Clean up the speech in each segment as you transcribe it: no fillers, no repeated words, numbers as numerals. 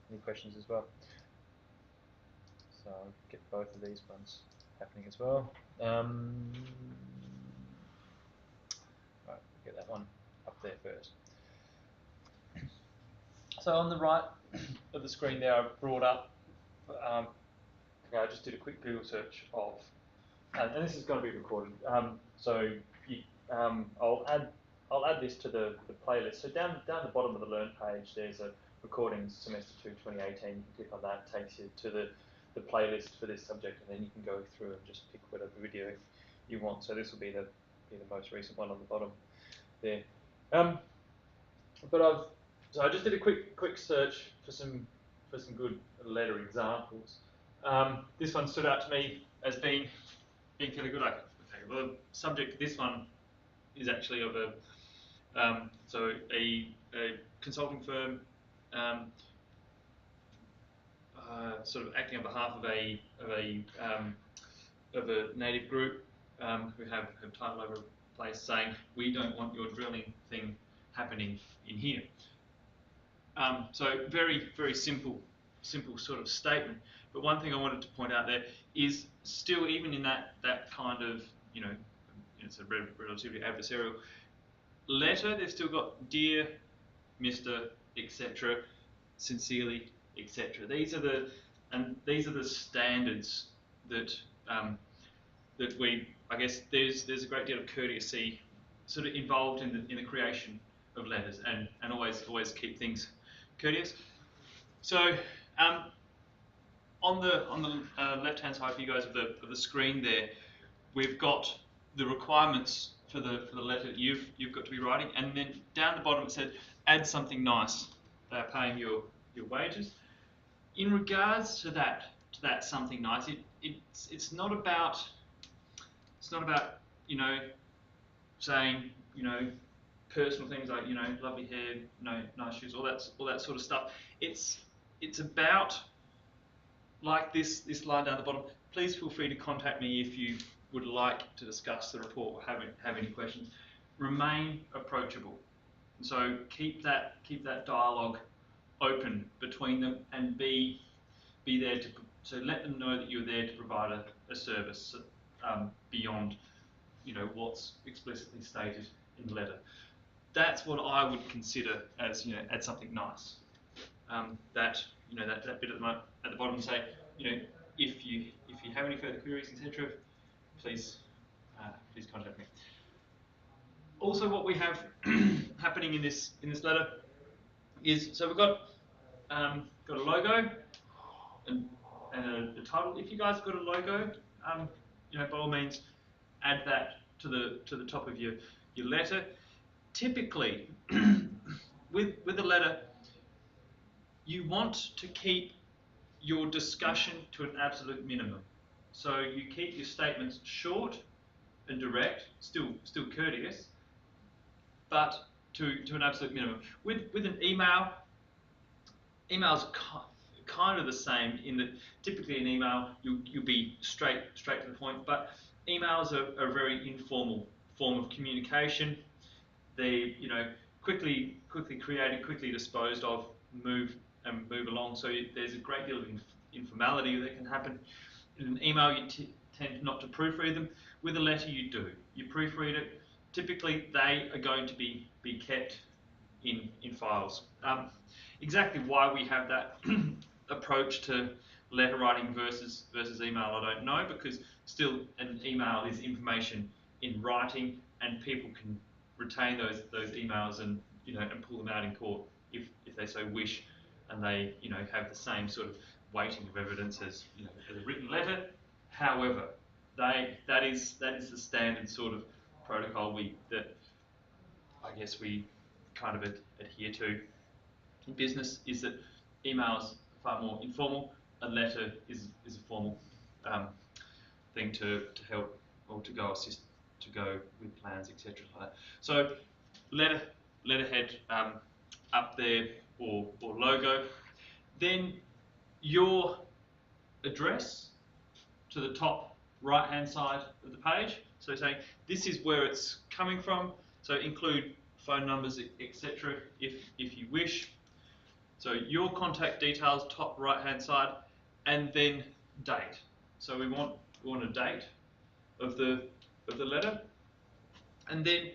any questions as well. So I'll get both of these ones happening as well. Right, get that one up there first. So on the right of the screen there, I've brought up. I just did a quick Google search of, and this is going to be recorded. So you, I'll add this to the playlist. So down the bottom of the Learn page, there's a recordings semester 2 2018. You can click on that, takes you to the playlist for this subject, and then you can go through and just pick whatever video you want. So this will be the most recent one on the bottom there. So I just did a quick search for some good letter examples. This one stood out to me as being fairly good. The subject of this one is actually of a consulting firm, sort of acting on behalf of a native group who have title over a place saying, "We don't want your drilling thing happening in here." So very simple sort of statement. But one thing I wanted to point out there is still, even in that kind of, it's a relatively adversarial letter, they've still got dear Mr. etc. sincerely etc. These are the standards that I guess there's a great deal of courtesy sort of involved in the creation of letters, and always keep things courteous. So on the left hand side for you guys of the screen there, we've got the requirements for the letter that you've got to be writing, and then down the bottom it said add something nice. They are paying your wages. In regards to that something nice, it's not about saying personal things like lovely hair, nice shoes, all that sort of stuff. It's about, like this line down the bottom. Please feel free to contact me if you would like to discuss the report or have any questions. Remain approachable. So keep that dialogue open between them, and be there to let them know that you're there to provide a service beyond what's explicitly stated in the letter. That's what I would consider as add something nice. That bit at the bottom say, if you have any further queries, etc., please contact me. Also, what we have happening in this letter is, so we've got a logo and a title. If you guys have got a logo, by all means, add that to the top of your letter. Typically, with a letter, you want to keep your discussion to an absolute minimum. So you keep your statements short and direct, still courteous, but to an absolute minimum. With an email, email's kind of the same in that typically an email you'll be straight to the point, but emails are a very informal form of communication. They quickly created, quickly disposed of, move along. So there's a great deal of informality that can happen. In an email, you tend not to proofread them. With a letter, you do. You proofread it. Typically, they are going to be kept in files. Exactly why we have that approach to letter writing versus email, I don't know, because still an email is information in writing, and people can retain those emails and and pull them out in court if they so wish, and they have the same sort of weighting of evidence as as a written letter. However, that is the standard sort of protocol that I guess we kind of adhere to in business, is that emails are far more informal. A letter is a formal thing to help or to go assist, to go with plans, etc. like that. So letterhead up there, or logo. Then your address to the top right hand side of the page. So saying this is where it's coming from. So include phone numbers, etc. if you wish. So your contact details, top right hand side, and then date. So we want a date of the letter, and then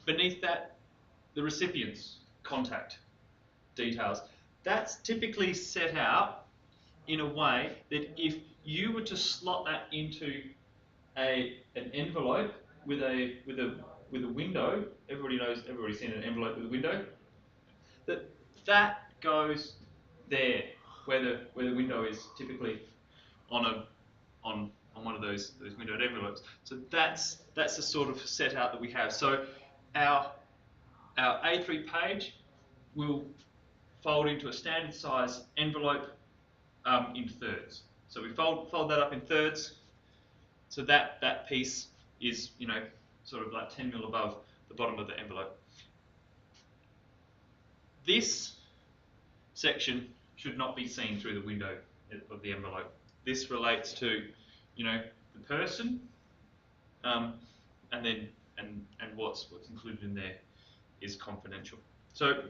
beneath that, the recipient's contact details. That's typically set out in a way that if you were to slot that into an envelope with a window, everybody's seen an envelope with a window, that goes there where the window is typically on one of those windowed envelopes. So that's the sort of setup that we have. So our A3 page will fold into a standard size envelope in thirds. So we fold that up in thirds. So that piece is, you know, sort of like 10 mil above the bottom of the envelope. This section should not be seen through the window of the envelope. This relates to, you know, the person, and then what's included in there is confidential. So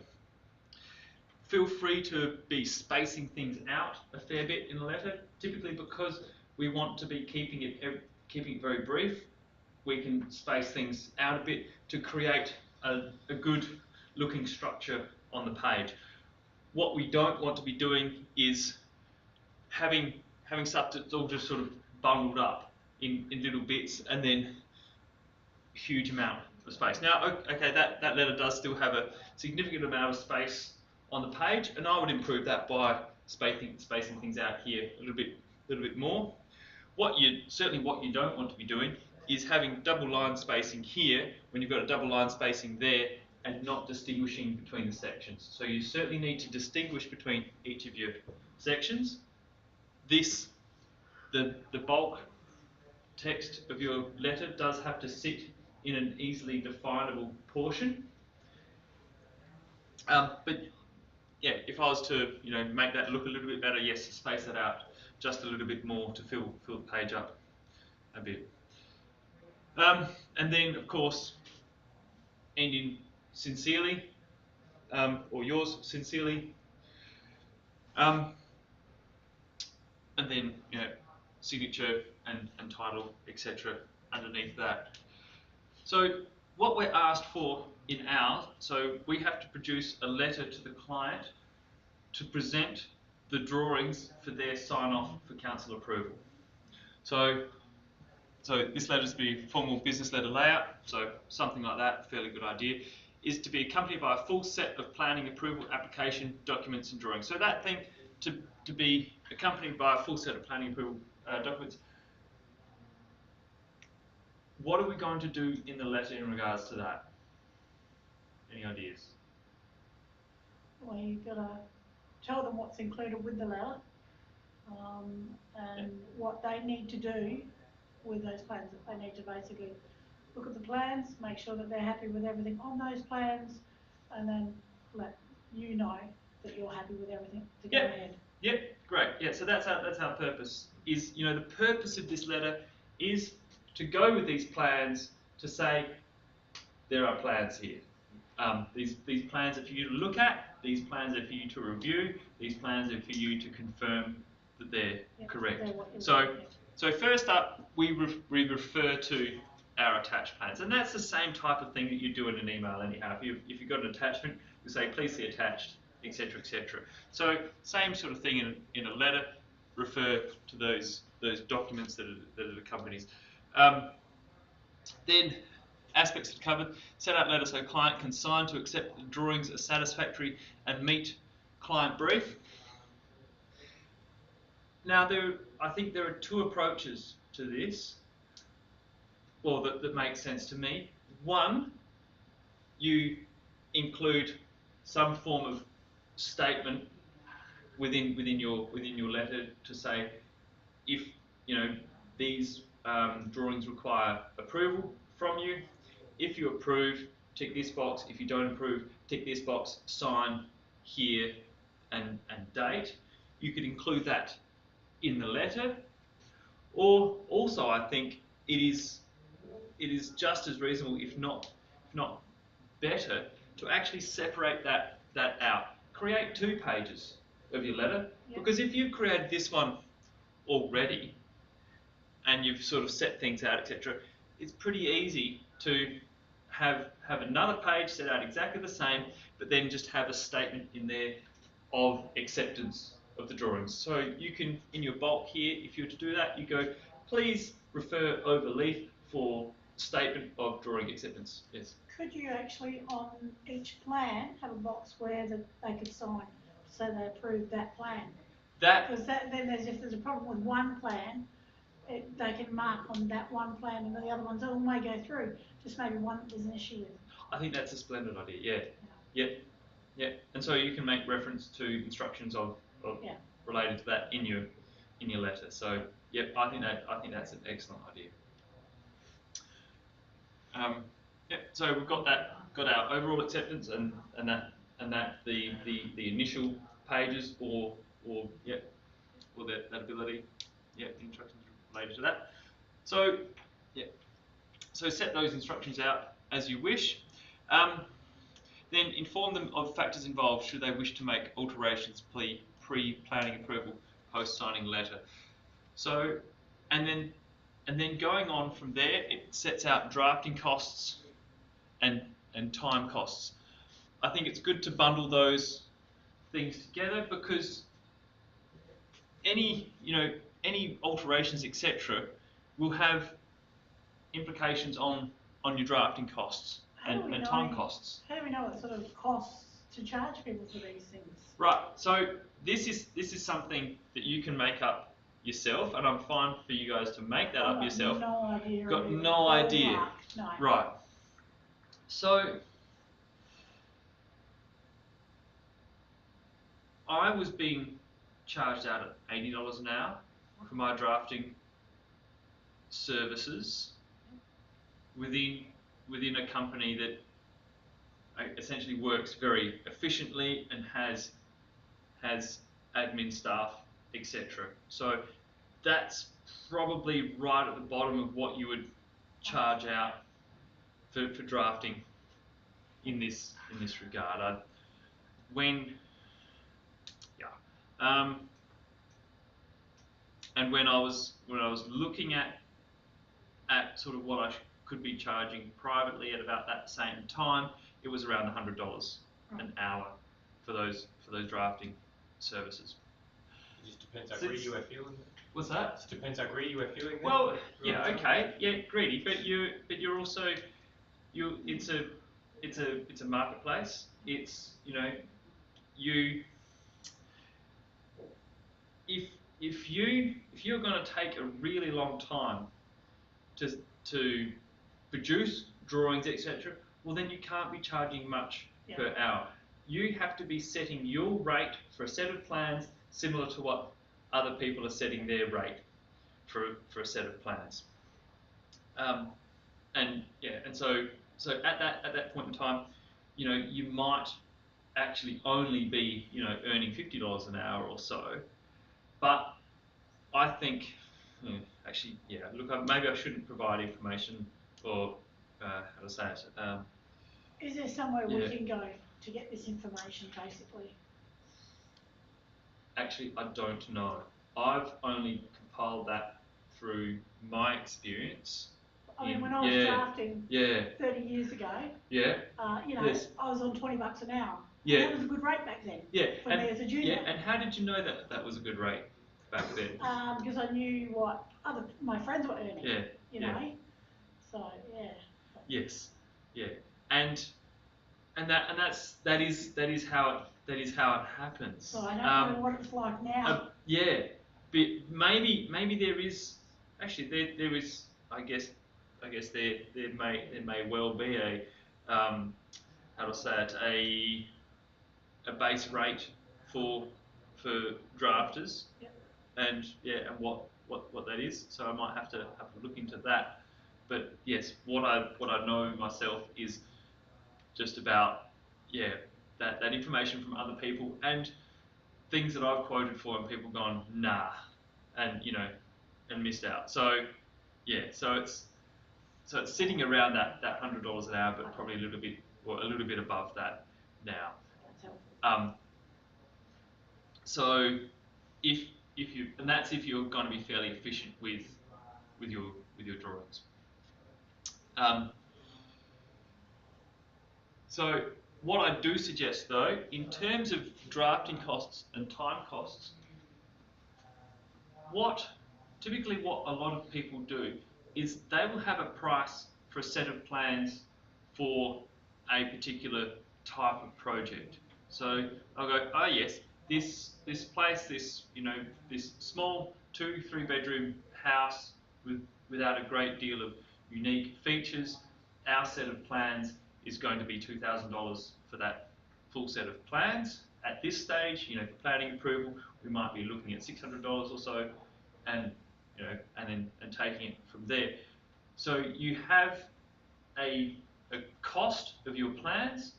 feel free to be spacing things out a fair bit in the letter. Typically, because we want to be keeping it very brief, we can space things out a bit to create a good looking structure on the page. What we don't want to be doing is having stuff that's all just sort of bundled up in little bits and then huge amount of space. Now, okay, that letter does still have a significant amount of space on the page, and I would improve that by spacing things out here a little bit more. What you don't want to be doing is having double line spacing here when you've got a double line spacing there and not distinguishing between the sections. So you certainly need to distinguish between each of your sections. The bulk text of your letter does have to sit in an easily definable portion. But yeah, if I was to, you know, make that look a little bit better, yes, space that out just a little bit more to fill the page up a bit. And then, of course, ending sincerely, or yours sincerely, and then, you know, signature and title, etc. underneath that. So what we're asked for in ours, so we have to produce a letter to the client to present the drawings for their sign-off for council approval. So this letter is to be formal business letter layout, so something like that, fairly good idea, is to be accompanied by a full set of planning approval application documents and drawings. So that thing, to be accompanied by a full set of planning approval documents, what are we going to do in the letter in regards to that? Any ideas? Well, you've got to tell them what's included with the letter, and what they need to do with those plans. They need to basically look at the plans, make sure that they're happy with everything on those plans, and then let you know that you're happy with everything to go ahead. Yep, great. Yeah, so that's our purpose. Is, you know, the purpose of this letter is to go with these plans to say there are plans here. These plans are for you to look at. These plans are for you to review. These plans are for you to confirm that they're correct. So first up, we refer to our attached plans, and that's the same type of thing that you do in an email anyhow. If you've got an attachment, you say please see attached, etc., etc. So same sort of thing in a letter. Refer to those documents that it accompanies. Then aspects that are covered: set out letter so client can sign to accept the drawings are satisfactory and meet client brief. Now I think there are two approaches to this, well, that make sense to me. One, you include some form of statement within your letter to say, if, you know, these drawings require approval from you. If you approve, tick this box. If you don't approve, tick this box, sign here and date. You could include that in the letter, or also I think it is just as reasonable, if not better, to actually separate that out, create 2 pages of your letter, Yep. because if you've created this one already and you've sort of set things out, etc., it's pretty easy to have another page set out exactly the same, but then just have a statement in there of acceptance of the drawings. So you can, in your bulk here, if you were to do that, you go, please refer over leaf for statement of drawing acceptance. Yes. Could you actually, on each plan, have a box where they could sign, so they approve that plan? That Because then if there's a problem with one plan, they can mark on that one plan and the other ones all may go through, just maybe one that there's an issue with. I think that's a splendid idea. Yeah. Yep. Yep. And so you can make reference to instructions of Yeah. related to that in your letter. So yep, I think that's an excellent idea. Yep. So we've got our overall acceptance and that the initial pages or that ability. Yep. Instructions related to that. So yep. So set those instructions out as you wish. Then inform them of factors involved should they wish to make alterations pre-planning approval, post-signing letter. So, and then going on from there, it sets out drafting costs and time costs. I think it's good to bundle those things together because any alterations, etc., will have implications on your drafting costs and time costs. How do we know what sort of costs to charge people for these things? Right. So this is something that you can make up yourself, and I'm fine for you guys to make that up yourself. No idea. Got no idea. No. Right. So I was being charged out at $80 an hour for my drafting services within a company that essentially works very efficiently and has admin staff, etc. So that's probably right at the bottom of what you would charge out for drafting in this regard. And when I was looking at sort of what I could be charging privately at about that same time, it was around $100 an hour for those drafting services. It just depends how greedy you are feeling. What's that? It just depends how greedy you are feeling. Well, yeah, okay, yeah, greedy, but you're also it's a marketplace. It's if you're going to take a really long time to produce drawings, etc., well then you can't be charging much per hour. You have to be setting your rate for a set of plans similar to what other people are setting their rate for a set of plans. And so at that point in time, you might actually only be earning $50 an hour or so, but I think look, maybe I shouldn't provide information or how to say it. Is there somewhere we can go to get this information, basically? Actually, I don't know. I've only compiled that through my experience. I mean, when I was drafting 30 years ago, yes. I was on $20 an hour. Yeah. And that was a good rate back then. Yeah. For me as a junior. Yeah. And how did you know that was a good rate back then? Because I knew what my friends were earning. Yeah. You know. So yeah. Yes. Yeah. And that is how it happens. So I don't know what it's like now. Yeah. But maybe there is actually there is I guess there may well be a how to say it, a base rate for drafters. Yep. And what that is. So I might have to look into that. But yes, what I know myself is just about that information from other people and things that I've quoted for and people gone nah, and and missed out. So so it's sitting around that $100 an hour, but probably a little bit above that now. That's helpful. So if you, and that's if you're going to be fairly efficient with your drawings. So what I do suggest though, in terms of drafting costs and time costs, typically what a lot of people do is they will have a price for a set of plans for a particular type of project. So I'll go, oh yes, this place, this small 2-3 bedroom house without a great deal of unique features, our set of plans is going to be $2,000 for that full set of plans. At this stage, for planning approval, we might be looking at $600 or so, and and taking it from there. So you have a cost of your plans,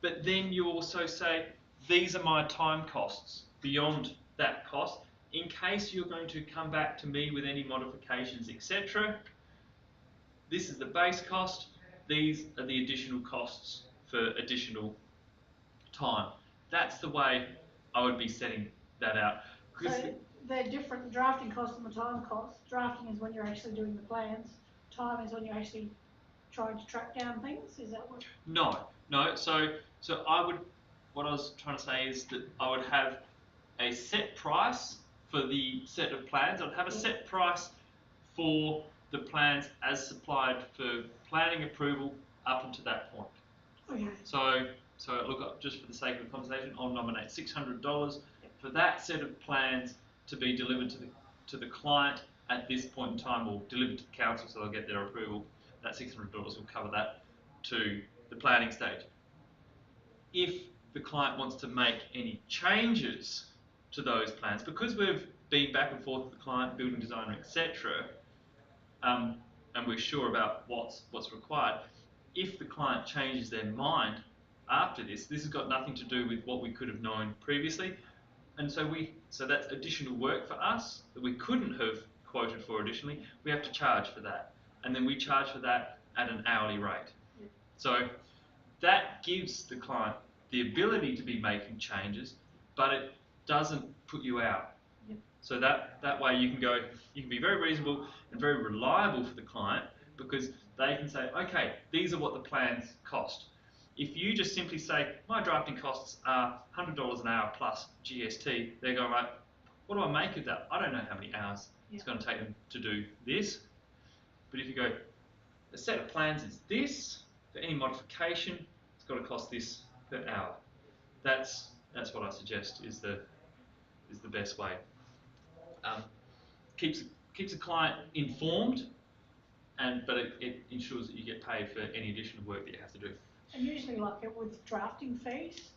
but then you also say, these are my time costs beyond that cost, in case you're going to come back to me with any modifications, etc. This is the base cost, these are the additional costs for additional time. That's the way I would be setting that out. So they're different, drafting costs and the time costs. Drafting is when you're actually doing the plans. Time is when you're actually trying to track down things. Is that what? No. So what I was trying to say is that I would have a set price for the set of plans. I'd have a set price for the plans as supplied for planning approval up until that point. Okay. So look, just for the sake of the conversation, I'll nominate $600 for that set of plans to be delivered to the client at this point in time, or delivered to the council so they'll get their approval. That $600 will cover that to the planning stage. If the client wants to make any changes to those plans, because we've been back and forth with the client, building designer, etc., and we're sure about what's required, if the client changes their mind after this has got nothing to do with what we could have known previously, and so that's additional work for us that we couldn't have quoted for additionally. We have to charge for that, and then we charge for that at an hourly rate. Yep. So that gives the client the ability to be making changes, but it doesn't put you out. Yep. So that way you can be very reasonable and very reliable for the client, because they can say, okay, these are what the plans cost. If you just simply say, my drafting costs are $100 an hour plus GST, they're going, right, what do I make of that? I don't know how many hours it's going to take them to do this. But if you go, a set of plans is this, for any modification, it's got to cost this per hour. That's what I suggest is the best way. Keeps the client informed, but it ensures that you get paid for any additional work that you have to do. And usually, like with drafting fees,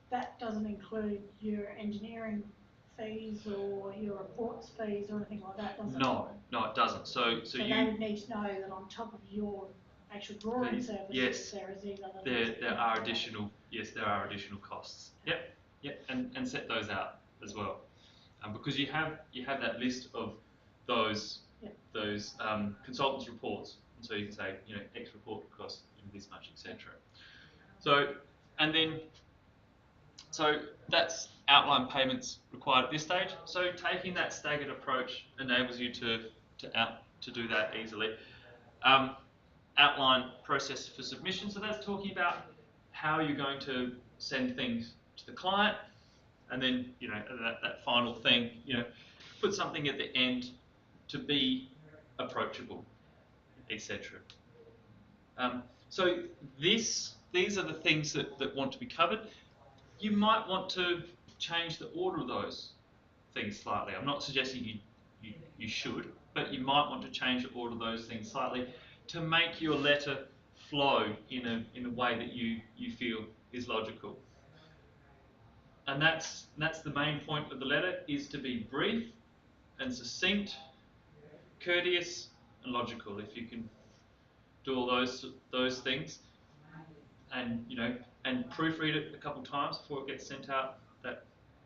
that doesn't include your engineering fees or your reports fees or anything like that, does it? No, it doesn't. So they would need to know that on top of your actual drawing services, yes, there is these other. There are additional costs. Yep, and set those out as well, because you have that list of those consultants' reports, and so you can say X report costs this much, etc. So that's outline payments required at this stage. So taking that staggered approach enables you to do that easily. Outline process for submission. So that's talking about how you're going to send things to the client, and then that final thing, put something at the end to be approachable, etc. So these are the things that want to be covered. You might want to change the order of those things slightly. I'm not suggesting you should, but you might want to change the order of those things slightly to make your letter flow in a way that you feel is logical. And that's the main point of the letter, is to be brief and succinct, courteous and logical. If you can do all those things, and and proofread it a couple times before it gets sent out, that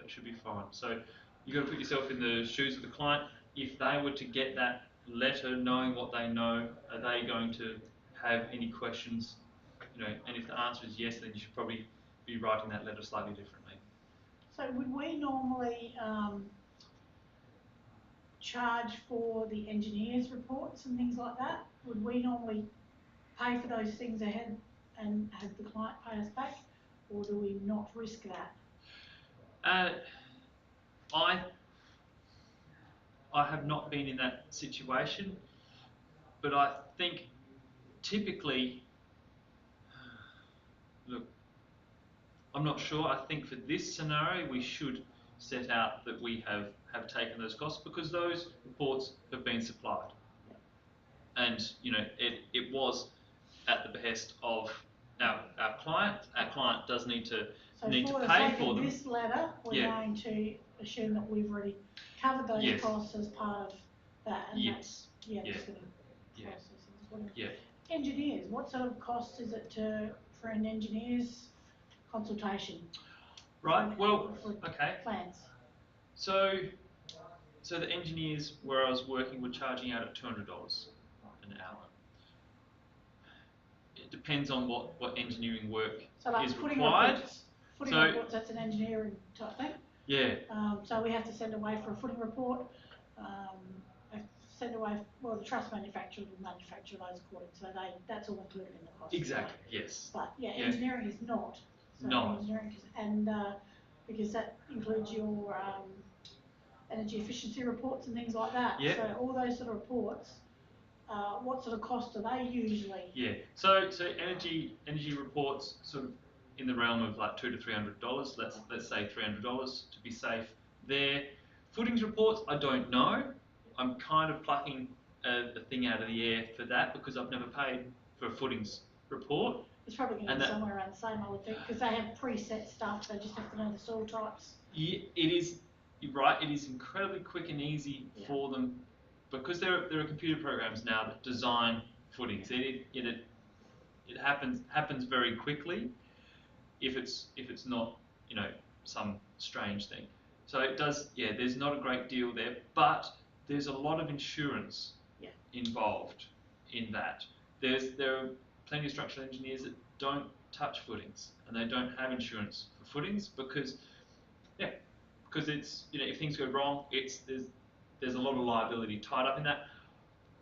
should be fine. So you've got to put yourself in the shoes of the client. If they were to get that letter knowing what they know, are they going to have any questions? And if the answer is yes, then you should probably be writing that letter slightly differently. So would we normally charge for the engineers' reports and things like that? Would we normally pay for those things ahead and have the client pay us back, or do we not risk that? I have not been in that situation, but I think typically, look, I'm not sure. I think for this scenario, we should set out that we have taken those costs because those reports have been supplied. And, you know, it was at the behest of our client. Our client does need to So pay for the sake for of them. this letter, we're Yeah. going to assume that we've already covered those Yes. costs as part of that, and Yes. that's, yeah, Yeah. just gonna Yeah. process it, whatever. Yeah. Engineers, what sort of cost is it for an engineer's consultation? Right. Well, For okay. plans? So the engineers where I was working were charging out at $200 an hour. It depends on what engineering work So like is footing required. reports, footing So- reports, that's an engineering type thing. Yeah. So we have to send away for a footing report, have to send away, well, the truss manufacturer will manufacture those according, so that's all included in the cost. Exactly. Yes. But yeah, Yeah. engineering is not. So No. engineering is, and because that includes your energy efficiency reports and things like that. Yeah. So all those sort of reports, what sort of cost are they usually? Yeah. So energy reports sort of in the realm of like $200 to $300. Let's say $300 to be safe there. Footings reports, I don't know. I'm kind of plucking a thing out of the air for that because I've never paid for a footings report. It's probably going to And be that- somewhere around the same, I would think, because they have preset stuff. They just have to know the soil types. Yeah, it is. You're right. It is incredibly quick and easy Yeah. for them because there are computer programs now that design footings. It happens very quickly if it's not, you know, some strange thing. So it does. Yeah, there's not a great deal there, but there's a lot of insurance Yeah. involved in that. There are plenty of structural engineers that don't touch footings and they don't have insurance for footings because it's, you know, if things go wrong, there's a lot of liability tied up in that.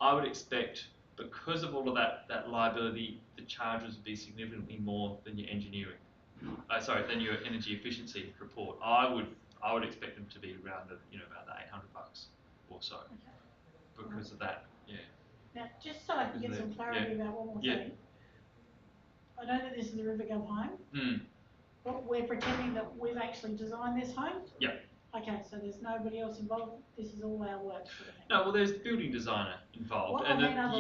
I would expect because of all of that liability, the charges would be significantly more than your engineering. Than your energy efficiency report. I would expect them to be around about the $800 or so Okay. because of that. Yeah. Now, just so I can get some clarity about one more Yeah. thing. I know that this is a Rivergov home, Hmm. but we're pretending that we've actually designed this home? Yeah. Okay, so there's nobody else involved. This is all our work sort of thing. No, well, there's the building designer involved, Well, I mean other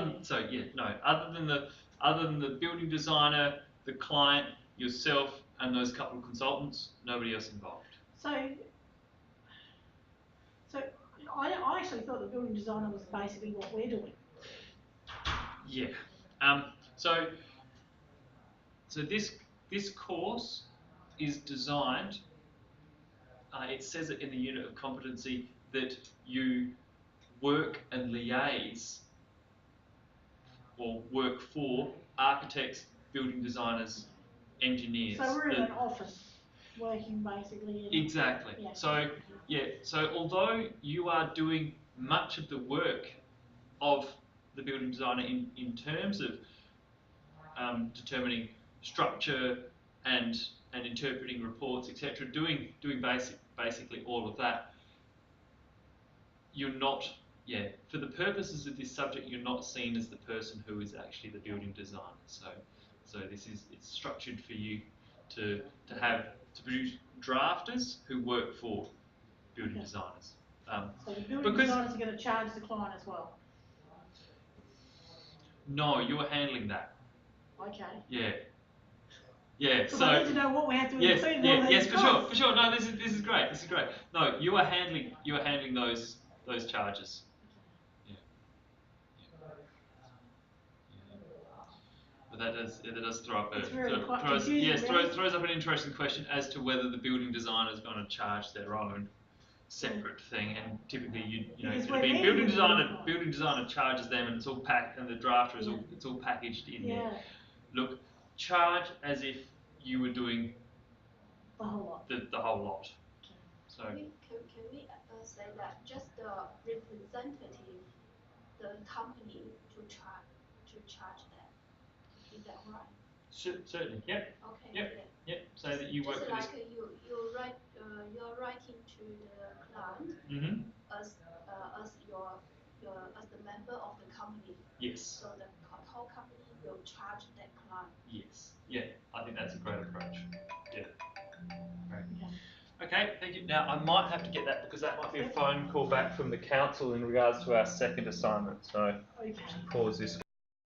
than- other than the building designer, the client, yourself, and those couple of consultants, nobody else involved. So I actually thought the building designer was basically what we're doing. Yeah. So this course is designed. It says it in the unit of competency that you work and liaise or work for architects, building designers, engineers. So we're in an office working basically in. Exactly. Yeah. So although you are doing much of the work of the building designer in terms of determining structure and interpreting reports, etc., doing basically all of that, you're not, for the purposes of this subject, you're not seen as the person who is actually the building designer. So it's structured for you to produce drafters who work for building Okay. designers. So the building designers are going to charge the client as well. No, you're handling that. Okay. Yeah. Yeah. So So I need to know what we have to yes, include in all yes, these for sure, costs. for sure. No, this is great. This is great. No, you are handling those charges. Yeah. But that does throw up It's really quite confusing, throws really. up an interesting question as to whether the building designer is going to charge their own separate thing, and typically you know Because it'll we're be meeting building designer charges them, and it's all packed, and the drafter is it's all packaged in there. Yeah. Look, charge as if you were doing The whole lot. the whole lot. So Can we say that just the representative, the company to charge that? Is that right? certainly, yep, Okay. Yep. Yeah. yep. So that you work Just for this. like you're writing to the client Mm-hmm. as as the member of the company. Yes. So the whole company will charge that client. Yes. Yeah. I think that's a great approach. Yeah. Great. Okay. Okay, thank you. Now, I might have to get that because that might be a phone call back from the council in regards to our second assignment. So, Okay. pause this